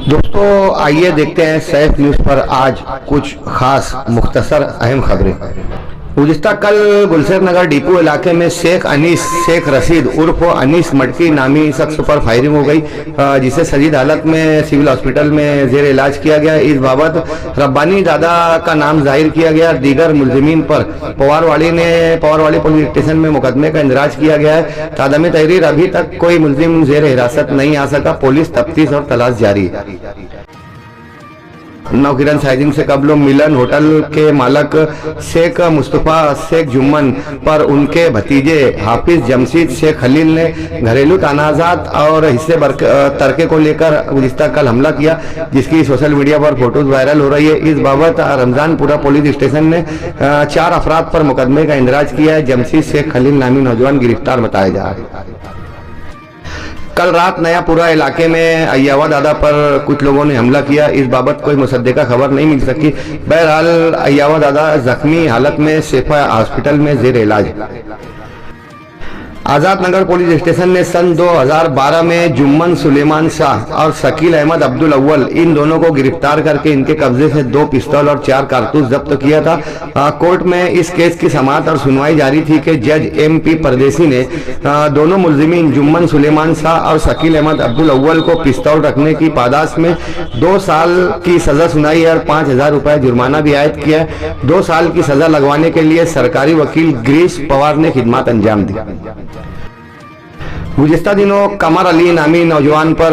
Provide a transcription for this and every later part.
दोस्तों आइए देखते हैं सैफ न्यूज़ पर आज कुछ खास मुख्तसर अहम खबरें। गुज़िश्ता कल गुलशेर नगर डिपो इलाके में शेख अनीस शेख रशीद उर्फ अनीस मटकी नामी शख्स पर फायरिंग हो गई, जिसे शदीद हालत में सिविल हॉस्पिटल में जेर इलाज किया गया। इस बाबत रब्बानी दादा का नाम जाहिर किया गया। दीगर मुलजिमीन पर पवारवाड़ी पुलिस स्टेशन में मुकदमे का इंदराज किया गया है। तादमी तहरीर अभी तक कोई मुलजिम जेर हिरासत नहीं आ सका। पुलिस तफ्तीश और तलाश जारी है। नौकिरन साइजिंग से कबल मिलन होटल के मालक शेख मुस्तफा शेख जुम्मन पर उनके भतीजे हाफिज जमशीद शेख खलील ने घरेलू तनाजात और हिस्से तरके को लेकर गुज़िश्ता कल हमला किया, जिसकी सोशल मीडिया पर फोटोज वायरल हो रही है। इस बाबत रमजानपुरा पुलिस स्टेशन ने 4 अफराद पर मुकदमे का इंदराज किया है। जमशीद शेख खलील नामी नौजवान गिरफ्तार बताया जा रहा है। कल रात नयापुरा इलाके में अय्यावा दादा पर कुछ लोगों ने हमला किया। इस बाबत कोई मुसद्दिका खबर नहीं मिल सकी। बहरहाल अय्यावा दादा जख्मी हालत में शेफा हॉस्पिटल में जेर इलाज। आजाद नगर पुलिस स्टेशन ने सन 2012 में जुम्मन सुलेमान शाह और शकील अहमद अब्दुल अव्वल इन दोनों को गिरफ्तार करके इनके कब्जे से 2 पिस्तौल और 4 कारतूस जब्त किया था। कोर्ट में इस केस की समाअत और सुनवाई जारी थी कि जज MP परदेसी ने दोनों मुलजिमीन जुम्मन सुलेमान शाह और शकील अहमद अब्दुल अव्वल को पिस्तौल रखने की पादाश में 2 साल की सजा सुनाई और 5000 रुपए जुर्माना भी आयद किया। 2 साल की सजा लगवाने के लिए सरकारी वकील गिरीश पवार ने खिदमत अंजाम दी। गुज़िश्ता दिनों कमर अली नामी नौजवान पर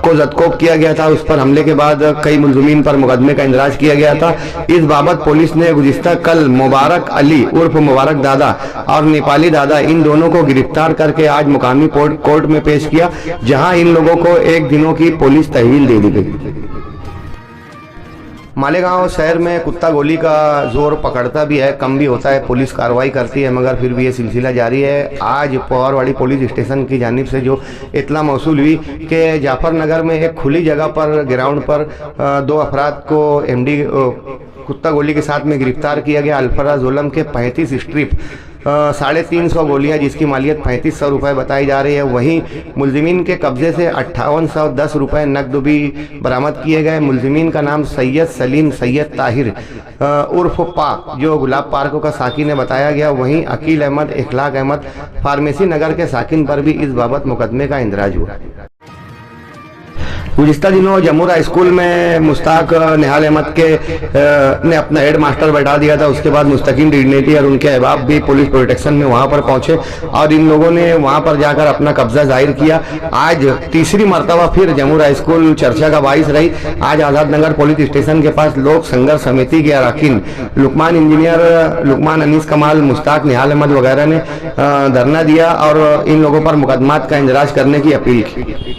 को जदकोब किया गया था। उस पर हमले के बाद कई मुलजिमीन पर मुकदमे का इंदराज किया गया था। इस बाबत पुलिस ने गुज़िश्ता कल मुबारक अली उर्फ मुबारक दादा और नेपाली दादा इन दोनों को गिरफ्तार करके आज मुकामी कोर्ट में पेश किया, जहां इन लोगों को 1 दिनों की पुलिस तहवील दे दी गई। मालेगांव शहर में कुत्ता गोली का जोर पकड़ता भी है, कम भी होता है। पुलिस कार्रवाई करती है, मगर फिर भी ये सिलसिला जारी है। आज पवारवाड़ी पुलिस स्टेशन की जानिब से जो इत्तला मौसूल हुई कि जाफर नगर में एक खुली जगह पर ग्राउंड पर 2 अफराद को MD कुत्ता गोली के साथ में गिरफ्तार किया गया। अल्फराज उलम के 35 स्ट्रिप 350 गोलियां, जिसकी मालियत 3500 रुपये बताई जा रही है। वहीं मुलजिमीन के कब्जे से 5810 रुपये नकद भी बरामद किए गए। मुलजिमीन का नाम सैयद सलीम सैयद ताहिर उर्फ पा जो गुलाब पार्क का साकिन ने बताया गया। वहीं अकील अहमद इखलाक अहमद फार्मेसी नगर के साकिन पर भी इस बाबत मुकदमे का इंदराज हुआ। गुज़िश्ता दिनों जमूरा स्कूल में मुश्ताक निहाल अहमद ने अपना हेड मास्टर बैठा दिया था। उसके बाद मुस्तकीम डिग्निटी और उनके अहबाब भी पुलिस प्रोटेक्शन में वहां पर पहुंचे और इन लोगों ने वहां पर जाकर अपना कब्जा जाहिर किया। आज तीसरी मरतबा फिर जमूरा स्कूल चर्चा का बाइस रही। आज आजाद नगर पुलिस स्टेशन के पास लोक संघर्ष समिति के अरकान लुकमान इंजीनियर लुकमान अनीस कमाल मुश्ताक निहाल अहमद वगैरह ने धरना दिया और इन लोगों पर मुकदमात का इंदराज करने की अपील की।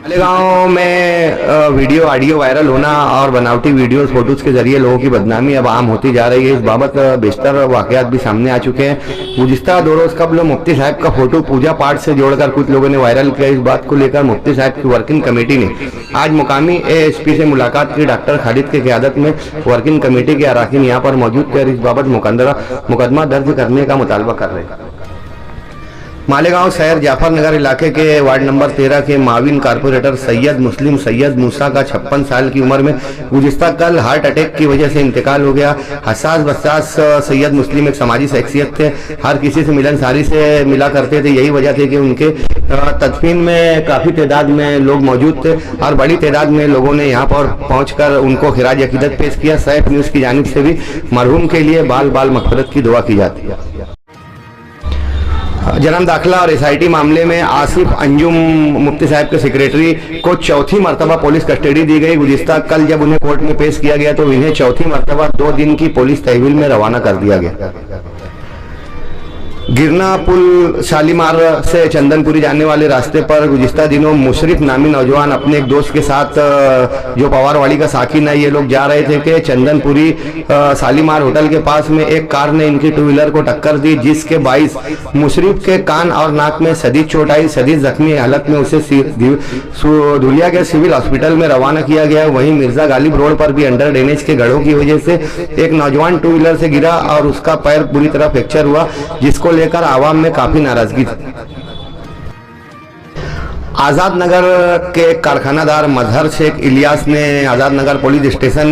मालेगांव में वीडियो ऑडियो वायरल होना और बनावटी वीडियोस फोटोज के जरिए लोगों की बदनामी अब आम होती जा रही है। इस बाबत बेशतर वाकयात भी सामने आ चुके हैं। गुज़िश्ता 2 रोज कबल मुफ्ती साहब का फोटो पूजा पाठ से जोड़कर कुछ लोगों ने वायरल किया। इस बात को लेकर मुफ्ती साहब की वर्किंग कमेटी ने आज मुकामी ASP से मुलाकात की। डॉक्टर खालिद की क़यादत में वर्किंग कमेटी के अरकान यहाँ पर मौजूद थे। इस बाबत मुकदमा दर्ज करने का मुतालबा कर रहे हैं। मालेगांव शहर जाफर नगर इलाके के वार्ड नंबर 13 के माविन कारपोरेटर सैयद मुस्लिम सैयद मूसा का 56 साल की उम्र में गुज़िश्ता कल हार्ट अटैक की वजह से इंतकाल हो गया। हसास बसास सैयद मुस्लिम एक समाजी शख्सियत थे, हर किसी से मिलनसारी से मिला करते थे। यही वजह थी कि उनके तदफीन में काफ़ी तादाद में लोग मौजूद थे और बड़ी तादाद में लोगों ने यहाँ पर पहुँच उनको खिराज अकीदत पेश किया। सैफ न्यूज़ की जानिब से भी मरहूम के लिए बाल बाल मग़फ़िरत की दुआ की जाती है। जन्म दाखिला और SIT मामले में आसिफ अंजुम मुफ्ती साहब के सेक्रेटरी को 4थी मरतबा पुलिस कस्टडी दी गई। गुज़िश्ता कल जब उन्हें कोर्ट में पेश किया गया तो इन्हें 4थी मरतबा 2 दिन की पुलिस तहवील में रवाना कर दिया गया। गिरना पुल शालीमार से चंदनपुरी जाने वाले रास्ते पर गुज़िश्ता दिनों मुशरिफ नामी नौजवान अपने एक दोस्त के साथ जो पवारवाड़ी का साकिन है, ये लोग जा रहे थे कि चंदनपुरी शालीमार होटल के पास में एक कार ने इनकी 2 व्हीलर को टक्कर दी, जिसके बाइस मुशरिफ के कान और नाक में शदीद चोट आई। शदीद जख्मी हालत में उसे धुलिया के सिविल हॉस्पिटल में रवाना किया गया। वहीं मिर्जा गालिब रोड पर भी अंडर ड्रेनेज के गढ़ों की वजह से एक नौजवान 2 व्हीलर से गिरा और उसका पैर पूरी तरह फ्रैक्चर हुआ, जिसको लेकर आवाम में काफी नाराजगी थी। आज़ाद नगर के कारखानादार मजहर शेख इलियास ने आज़ाद नगर पुलिस स्टेशन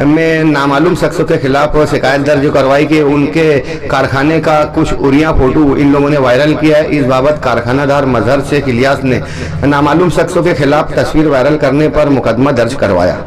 में नामालूम शख्सों के खिलाफ शिकायत दर्ज करवाई कि उनके कारखाने का कुछ उरिया फोटो इन लोगों ने वायरल किया है। इस बाबत कारखानादार मजहर शेख इलियास ने नामालूम शख्सों के खिलाफ तस्वीर वायरल करने पर मुकदमा दर्ज करवाया।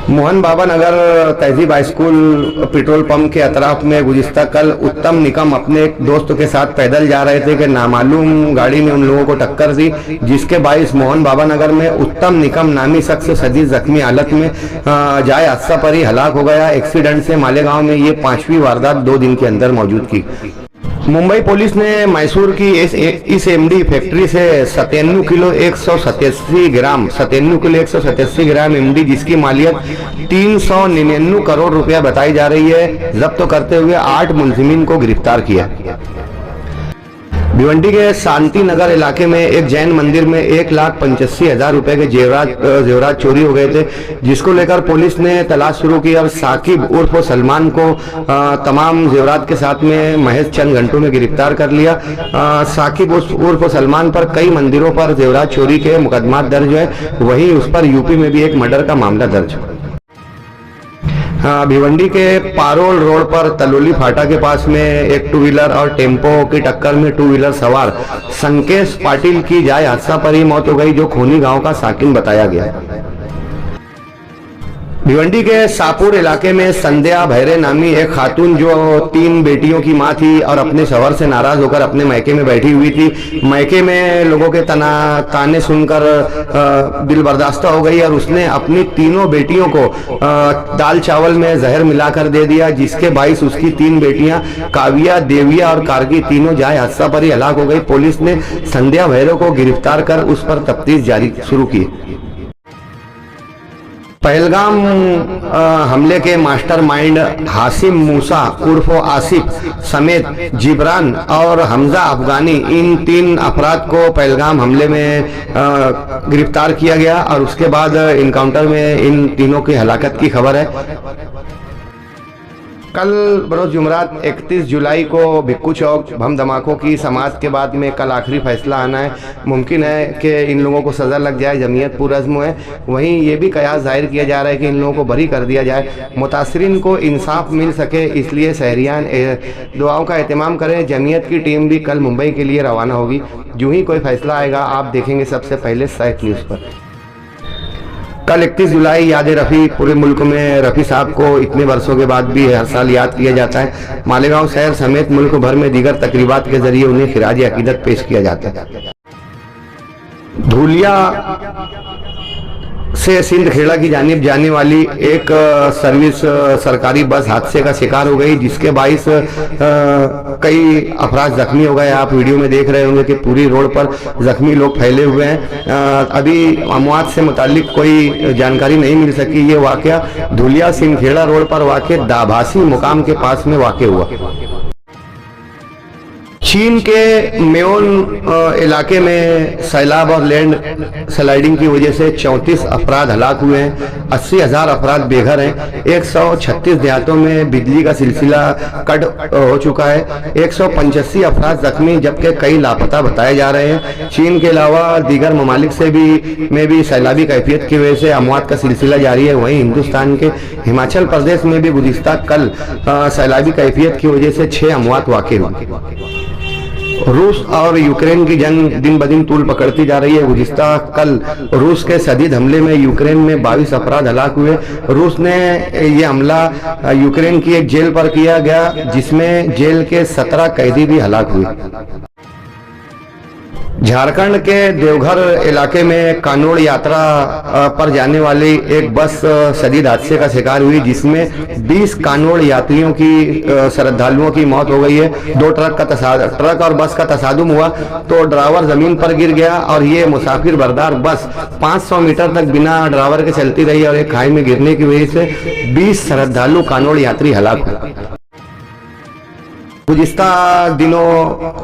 मोहन बाबा नगर तहजीब हाई स्कूल पेट्रोल पंप के अतराफ में गुज़िश्ता कल उत्तम निकम अपने एक दोस्त के साथ पैदल जा रहे थे कि नामालूम गाड़ी ने उन लोगों को टक्कर दी, जिसके बायस मोहन बाबा नगर में उत्तम निकम नामी शख्स शदीद जख्मी हालत में जाए हादसा पर ही हलाक हो गया। एक्सीडेंट से मालेगांव में ये 5वीं वारदात 2 दिन के अंदर मौजूद की। मुंबई पुलिस ने मैसूर की इस एमडी फैक्ट्री से 97 किलो 187 ग्राम एमडी जिसकी मालियत 399 करोड़ रुपया बताई जा रही है, जब्त करते हुए 8 मुलजिमीन को गिरफ्तार किया। भिवंडी के शांति नगर इलाके में एक जैन मंदिर में 1,85,000 रुपए के जेवरात चोरी हो गए थे, जिसको लेकर पुलिस ने तलाश शुरू की और साकिब उर्फ सलमान को तमाम जेवरात के साथ में महज चंद घंटों में गिरफ्तार कर लिया। साकिब उर्फ सलमान पर कई मंदिरों पर जेवरात चोरी के मुकदमा दर्ज है, वहीं उस पर यूपी में भी एक मर्डर का मामला दर्ज है। भिवंडी के पारोल रोड पर तलोली फाटा के पास में एक 2 व्हीलर और टेम्पो की टक्कर में 2 व्हीलर सवार संकेश पाटिल की जाए हादसा पर ही मौत हो गई, जो खोनी गांव का साकिन बताया गया। भिवंडी के सापुर इलाके में संध्या भैरे नामी एक खातून जो 3 बेटियों की मां थी और अपने शौहर से नाराज होकर अपने मैके में बैठी हुई थी। मैके में लोगों के ताने सुनकर दिल बर्दाश्ता हो गई और उसने अपनी तीनों बेटियों को दाल चावल में जहर मिलाकर दे दिया, जिसके बायस उसकी 3 बेटियां काव्या, देविया और कारगी तीनों जाए हादसा पर ही हलाक हो गई। पुलिस ने संध्या भैरे को गिरफ्तार कर उस पर तफ्तीश जारी शुरू की। पहलगाम हमले के मास्टरमाइंड हासिम मूसा उर्फ आसिफ समेत जिब्रान और हमजा अफगानी, इन 3 अफराद को पहलगाम हमले में गिरफ्तार किया गया और उसके बाद इनकाउंटर में इन तीनों की हलाकत की खबर है। कल बरोज जुमरात 31 जुलाई को भिक्खू चौक बम धमाकों की समाअत के बाद में कल आखिरी फैसला आना है। मुमकिन है कि इन लोगों को सज़ा लग जाए, जमीयत पुरअज़्म है। वहीं ये भी कयास जाहिर किया जा रहा है कि इन लोगों को बरी कर दिया जाए, मुतासरीन को इंसाफ मिल सके, इसलिए शहरियान दुआओं का एहतमाम करें। जमीयत की टीम भी कल मुंबई के लिए रवाना होगी। जो ही कोई फैसला आएगा आप देखेंगे सबसे पहले सैट न्यूज़ पर। कल 31 जुलाई याद रफ़ी, पूरे मुल्क में रफ़ी साहब को इतने वर्षों के बाद भी हर साल याद किया जाता है। मालेगांव शहर समेत मुल्क भर में दीगर तकरीबात के जरिए उन्हें खिराज अकीदत पेश किया जाता है। धूलिया से सिंध खेड़ा की जानिब जाने वाली एक सर्विस सरकारी बस हादसे का शिकार हो गई, जिसके बायस कई अफराद जख्मी हो गए। आप वीडियो में देख रहे होंगे कि पूरी रोड पर जख्मी लोग फैले हुए हैं। अभी अमवात से मुतालिक कोई जानकारी नहीं मिल सकी। ये वाकया धूलिया सिंध खेड़ा रोड पर वाक़ दाभासी मुकाम के पास में वाक़ हुआ। चीन के मेओन इलाके में सैलाब और लैंड स्लाइडिंग की वजह से 34 अफराद हलाक हुए हैं। 80,000 अफराद बेघर हैं। 136 देहातों में बिजली का सिलसिला कट हो चुका है। 185 अफराद जख्मी जबकि कई लापता बताए जा रहे हैं। चीन के अलावा दीगर ममालिक से भी सैलाबी कैफियत की वजह से अमवात का सिलसिला जारी है। वहीं हिंदुस्तान के हिमाचल प्रदेश में भी गुज़िश्ता कल सैलाबी कैफियत की वजह से 6 अमवात वाक़ हुए। रूस और यूक्रेन की जंग दिन ब दिन तूल पकड़ती जा रही है। गुज़िश्ता कल रूस के शदीद हमले में यूक्रेन में 22 अफराद हलाक हुए। रूस ने ये हमला यूक्रेन की एक जेल पर किया गया, जिसमें जेल के 17 कैदी भी हलाक हुए। झारखंड के देवघर इलाके में कानोड़ यात्रा पर जाने वाली एक बस शदीद हादसे का शिकार हुई, जिसमें 20 कानोड़ यात्रियों की श्रद्धालुओं की मौत हो गई है। 2 ट्रक और बस का तसादुम हुआ तो ड्राइवर जमीन पर गिर गया और ये मुसाफिर बरदार बस 500 मीटर तक बिना ड्राइवर के चलती रही और एक खाई में गिरने की वजह से 20 श्रद्धालु कानोड़ यात्री हलाक हुए। गुज़िस्ता दिनों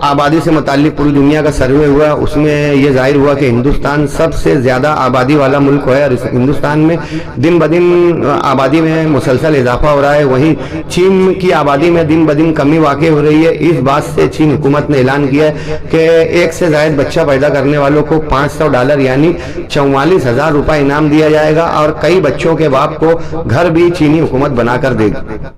आबादी से मुताल्लिक पूरी दुनिया का सर्वे हुआ, उसमें यह जाहिर हुआ कि हिंदुस्तान सबसे ज़्यादा आबादी वाला मुल्क है और इस हिंदुस्तान में दिन ब दिन आबादी में मुसलसल इजाफा हो रहा है। वहीं चीन की आबादी में दिन ब दिन कमी वाक़ई हो रही है। इस बात से चीन हुकूमत ने ऐलान किया है कि एक से ज़ायद बच्चा पैदा करने वालों को $500 यानी 44,000 रुपये इनाम दिया जाएगा और कई बच्चों के बाप को घर भी चीनी हुकूमत बनाकर देगी।